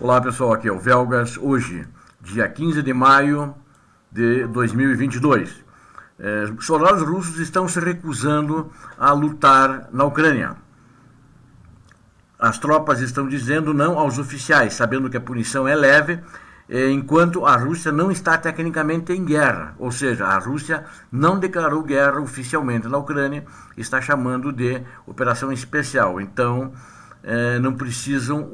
Olá pessoal, aqui é o Velgas. Hoje, dia 15 de maio de 2022. Soldados russos estão se recusando a lutar na Ucrânia. As tropas estão dizendo não aos oficiais, sabendo que a punição é leve, enquanto a Rússia não está tecnicamente em guerra. Ou seja, a Rússia não declarou guerra oficialmente na Ucrânia, está chamando de operação especial. Então, não precisam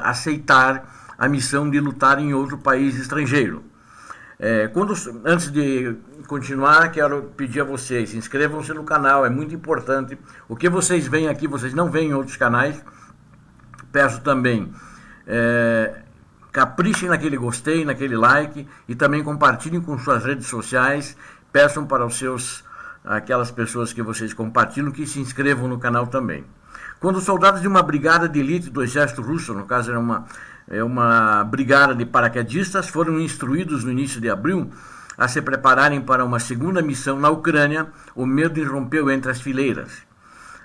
aceitar a missão de lutar em outro país estrangeiro. Antes de continuar, quero pedir a vocês, inscrevam-se no canal, é muito importante. O que vocês veem aqui, vocês não veem em outros canais. Peço também, caprichem naquele gostei, naquele like e também compartilhem com suas redes sociais. Peçam para aquelas pessoas que vocês compartilham que se inscrevam no canal também. Quando os soldados de uma brigada de elite do exército russo, no caso era uma brigada de paraquedistas, foram instruídos no início de abril a se prepararem para uma segunda missão na Ucrânia, o medo irrompeu entre as fileiras.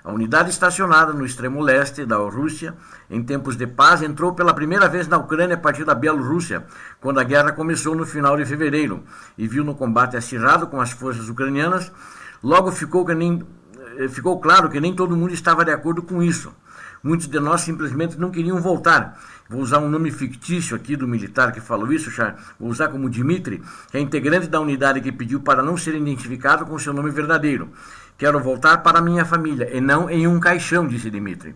A unidade estacionada no extremo leste da Rússia, em tempos de paz, entrou pela primeira vez na Ucrânia a partir da Bielorrússia, quando a guerra começou no final de fevereiro, e viu no combate acirrado com as forças ucranianas. Logo ficou claro que nem todo mundo estava de acordo com isso. Muitos de nós simplesmente não queriam voltar. Vou usar um nome fictício aqui do militar que falou isso, vou usar como Dmitry, que é integrante da unidade que pediu para não ser identificado com seu nome verdadeiro. Quero voltar para minha família, e não em um caixão, disse Dmitry.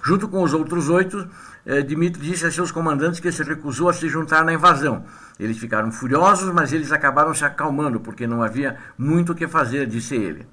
Junto com os outros 8, Dmitry disse a seus comandantes que se recusou a se juntar na invasão. Eles ficaram furiosos, mas eles acabaram se acalmando, porque não havia muito o que fazer, disse ele.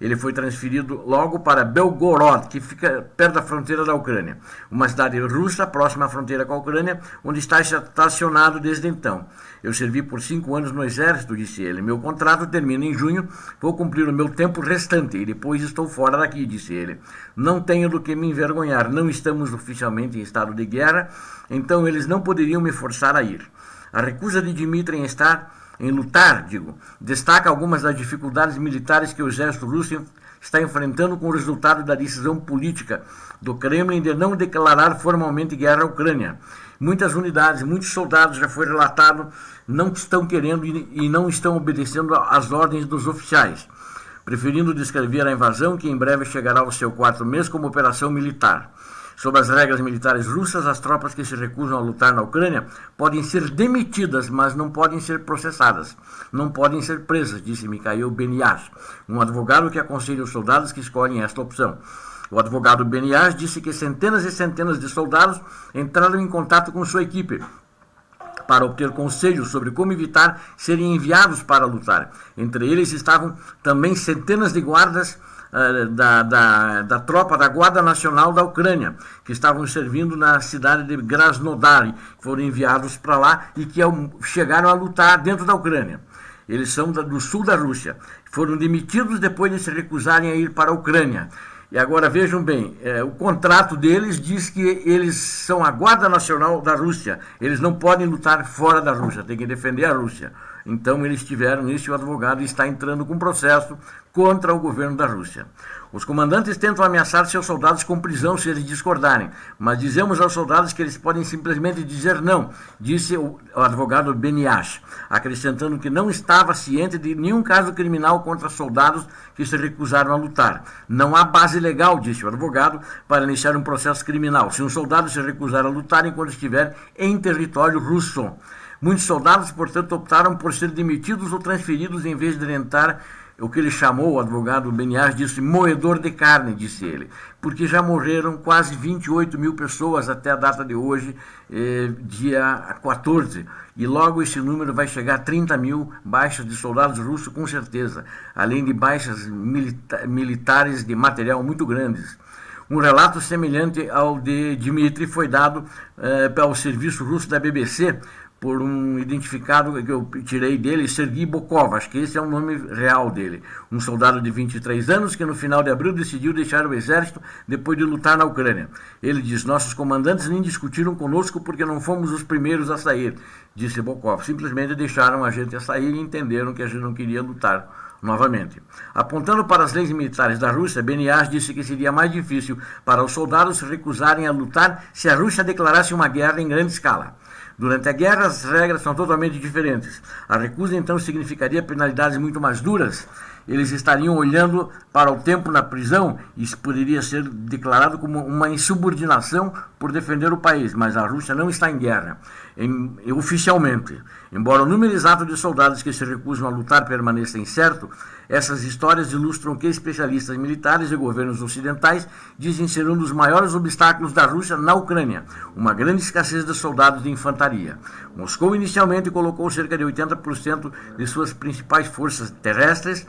Ele foi transferido logo para Belgorod, que fica perto da fronteira da Ucrânia, uma cidade russa próxima à fronteira com a Ucrânia, onde está estacionado desde então. Eu servi por 5 anos no exército, disse ele. Meu contrato termina em junho, vou cumprir o meu tempo restante e depois estou fora daqui, disse ele. Não tenho do que me envergonhar, não estamos oficialmente em estado de guerra, então eles não poderiam me forçar a ir. A recusa de Dmitry em lutar, destaca algumas das dificuldades militares que o exército russo está enfrentando com o resultado da decisão política do Kremlin de não declarar formalmente guerra à Ucrânia. Muitas unidades, muitos soldados, já foi relatado, não estão querendo e não estão obedecendo às ordens dos oficiais, preferindo descrever a invasão, que em breve chegará ao seu 4º mês, como operação militar. Sob as regras militares russas, as tropas que se recusam a lutar na Ucrânia podem ser demitidas, mas não podem ser processadas. Não podem ser presas, disse Mikhail Beniash, um advogado que aconselha os soldados que escolhem esta opção. O advogado Beniash disse que centenas e centenas de soldados entraram em contato com sua equipe para obter conselhos sobre como evitar serem enviados para lutar. Entre eles estavam também centenas de guardas da tropa da Guarda Nacional da Ucrânia, que estavam servindo na cidade de Krasnodar, foram enviados para lá e que chegaram a lutar dentro da Ucrânia. Eles são do sul da Rússia. Foram demitidos depois de se recusarem a ir para a Ucrânia. E agora vejam bem, o contrato deles diz que eles são a Guarda Nacional da Rússia. Eles não podem lutar fora da Rússia, tem que defender a Rússia. Então eles tiveram isso e o advogado está entrando com processo contra o governo da Rússia. Os comandantes tentam ameaçar seus soldados com prisão se eles discordarem, mas dizemos aos soldados que eles podem simplesmente dizer não, disse o advogado Beniash, acrescentando que não estava ciente de nenhum caso criminal contra soldados que se recusaram a lutar. Não há base legal, disse o advogado, para iniciar um processo criminal, se um soldado se recusar a lutar enquanto estiver em território russo. Muitos soldados, portanto, optaram por ser demitidos ou transferidos em vez de tentar o que ele chamou, o advogado Beniash disse, moedor de carne, disse ele, porque já morreram quase 28 mil pessoas até a data de hoje, dia 14, e logo esse número vai chegar a 30 mil baixas de soldados russos, com certeza, além de baixas militares de material muito grandes. Um relato semelhante ao de Dmitry foi dado pelo serviço russo da BBC, por um identificado que eu tirei dele, Sergei Bokov, acho que esse é o nome real dele, um soldado de 23 anos que no final de abril decidiu deixar o exército depois de lutar na Ucrânia. Ele diz, nossos comandantes nem discutiram conosco porque não fomos os primeiros a sair, disse Bokov, simplesmente deixaram a gente a sair e entenderam que a gente não queria lutar novamente. Apontando para as leis militares da Rússia, Beniás disse que seria mais difícil para os soldados se recusarem a lutar se a Rússia declarasse uma guerra em grande escala. Durante a guerra, as regras são totalmente diferentes. A recusa, então, significaria penalidades muito mais duras. Eles estariam olhando para o tempo na prisão e isso poderia ser declarado como uma insubordinação por defender o país, mas a Rússia não está em guerra, oficialmente. Embora o número exato de soldados que se recusam a lutar permaneça incerto, essas histórias ilustram que especialistas militares e governos ocidentais dizem ser um dos maiores obstáculos da Rússia na Ucrânia, uma grande escassez de soldados de infantaria. Moscou inicialmente colocou cerca de 80% de suas principais forças terrestres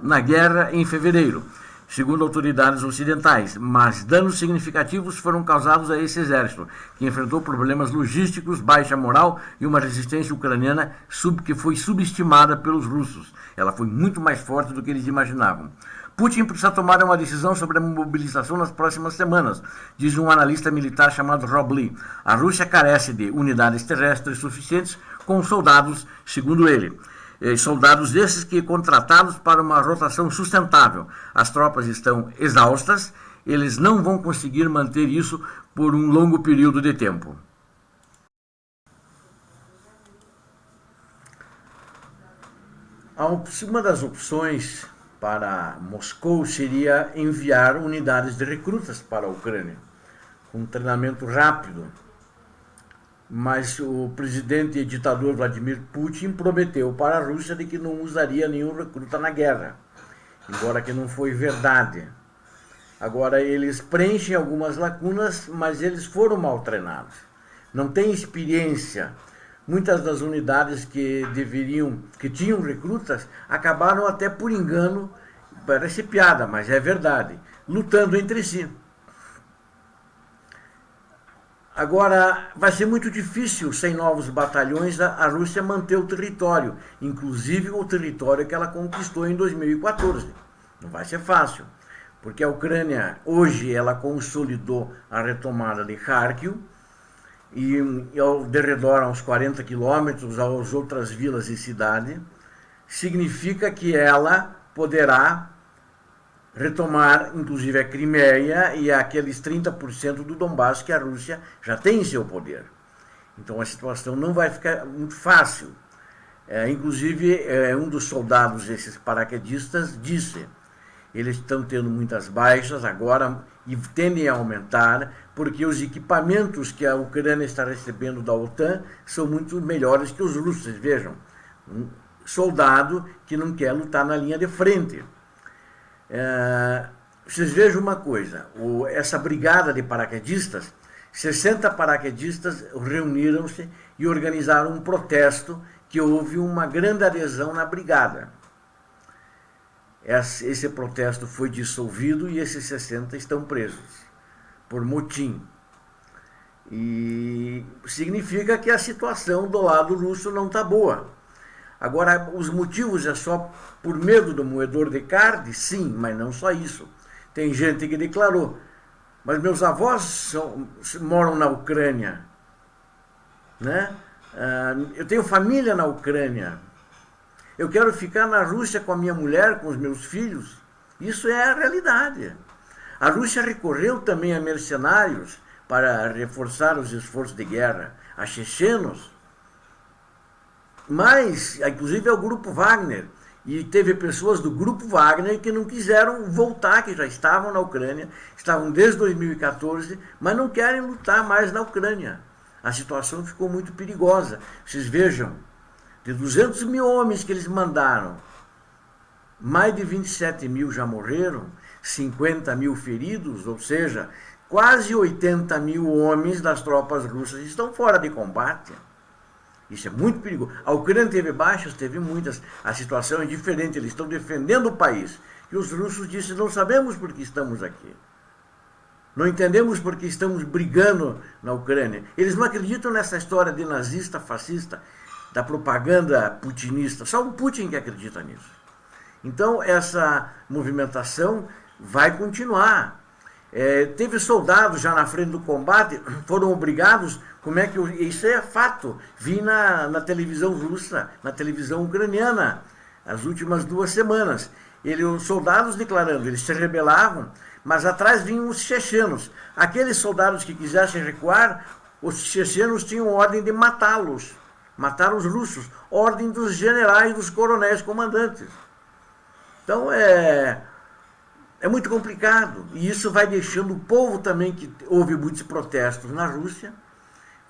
na guerra em fevereiro, segundo autoridades ocidentais, mas danos significativos foram causados a esse exército, que enfrentou problemas logísticos, baixa moral e uma resistência ucraniana que foi subestimada pelos russos. Ela foi muito mais forte do que eles imaginavam. Putin precisa tomar uma decisão sobre a mobilização nas próximas semanas, diz um analista militar chamado Rob Lee. A Rússia carece de unidades terrestres suficientes com soldados, segundo ele. Soldados esses que contratados para uma rotação sustentável. As tropas estão exaustas, eles não vão conseguir manter isso por um longo período de tempo. Uma das opções para Moscou seria enviar unidades de recrutas para a Ucrânia, com um treinamento rápido. Mas o presidente e ditador Vladimir Putin prometeu para a Rússia de que não usaria nenhum recruta na guerra, embora que não foi verdade. Agora, eles preenchem algumas lacunas, mas eles foram mal treinados. Não têm experiência. Muitas das unidades que tinham recrutas, acabaram até por engano, parece piada, mas é verdade, lutando entre si. Agora, vai ser muito difícil, sem novos batalhões, a Rússia manter o território, inclusive o território que ela conquistou em 2014. Não vai ser fácil, porque a Ucrânia, hoje, ela consolidou a retomada de Kharkiv, e ao derredor, a uns 40 quilômetros, as outras vilas e cidades, significa que ela poderá retomar, inclusive, a Crimeia e aqueles 30% do Donbass que a Rússia já tem em seu poder. Então a situação não vai ficar muito fácil. Inclusive, um dos soldados, esses paraquedistas, disse: eles estão tendo muitas baixas agora e tendem a aumentar, porque os equipamentos que a Ucrânia está recebendo da OTAN são muito melhores que os russos. Vejam, um soldado que não quer lutar na linha de frente. Vocês vejam uma coisa, essa brigada de paraquedistas, 60 paraquedistas reuniram-se e organizaram um protesto que houve uma grande adesão na brigada. Esse protesto foi dissolvido e esses 60 estão presos por motim. E significa que a situação do lado russo não está boa. Agora, os motivos é só por medo do moedor de carne? Sim, mas não só isso. Tem gente que declarou: mas meus avós moram na Ucrânia, né? Eu tenho família na Ucrânia. Eu quero ficar na Rússia com a minha mulher, com os meus filhos. Isso é a realidade. A Rússia recorreu também a mercenários para reforçar os esforços de guerra, a chechenos, mas, inclusive, ao Grupo Wagner. E teve pessoas do Grupo Wagner que não quiseram voltar, que já estavam na Ucrânia, estavam desde 2014, mas não querem lutar mais na Ucrânia. A situação ficou muito perigosa. Vocês vejam, de 200 mil homens que eles mandaram, mais de 27 mil já morreram, 50 mil feridos, ou seja, quase 80 mil homens das tropas russas estão fora de combate. Isso é muito perigoso. A Ucrânia teve baixas, teve muitas. A situação é diferente, eles estão defendendo o país. E os russos disseram: não sabemos por que estamos aqui. Não entendemos por que estamos brigando na Ucrânia. Eles não acreditam nessa história de nazista, fascista, da propaganda putinista. Só o Putin que acredita nisso. Então, essa movimentação vai continuar. Teve soldados já na frente do combate, foram obrigados, isso é fato, vi na televisão russa, na televisão ucraniana, as últimas 2 semanas. Os soldados declarando, eles se rebelavam, mas atrás vinham os chechenos. Aqueles soldados que quisessem recuar, os chechenos tinham ordem de matá-los, matar os russos, ordem dos generais, dos coronéis comandantes. Então é muito complicado, e isso vai deixando o povo também, que houve muitos protestos na Rússia,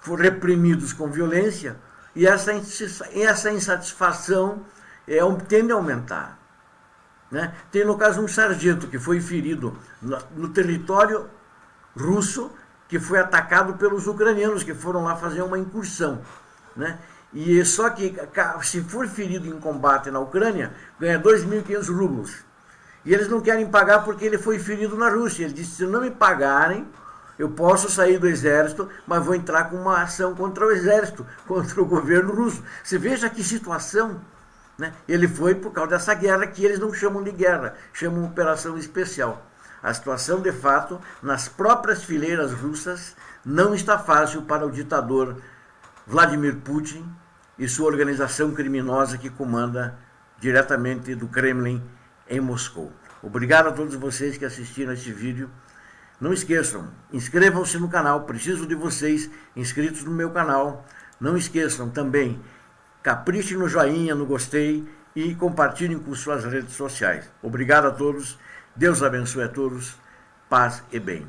foram reprimidos com violência, e essa insatisfação tende a aumentar. Né? Tem, no caso, um sargento que foi ferido no território russo, que foi atacado pelos ucranianos, que foram lá fazer uma incursão. Né? E só que, se for ferido em combate na Ucrânia, ganha 2.500 rublos. E eles não querem pagar porque ele foi ferido na Rússia. Ele disse, se não me pagarem, eu posso sair do exército, mas vou entrar com uma ação contra o exército, contra o governo russo. Você veja que situação. Né? Ele foi por causa dessa guerra, que eles não chamam de guerra, chamam de operação especial. A situação, de fato, nas próprias fileiras russas, não está fácil para o ditador Vladimir Putin e sua organização criminosa que comanda diretamente do Kremlin em Moscou. Obrigado a todos vocês que assistiram este vídeo. Não esqueçam, inscrevam-se no canal, preciso de vocês inscritos no meu canal. Não esqueçam também, caprichem no joinha, no gostei e compartilhem com suas redes sociais. Obrigado a todos, Deus abençoe a todos, paz e bem.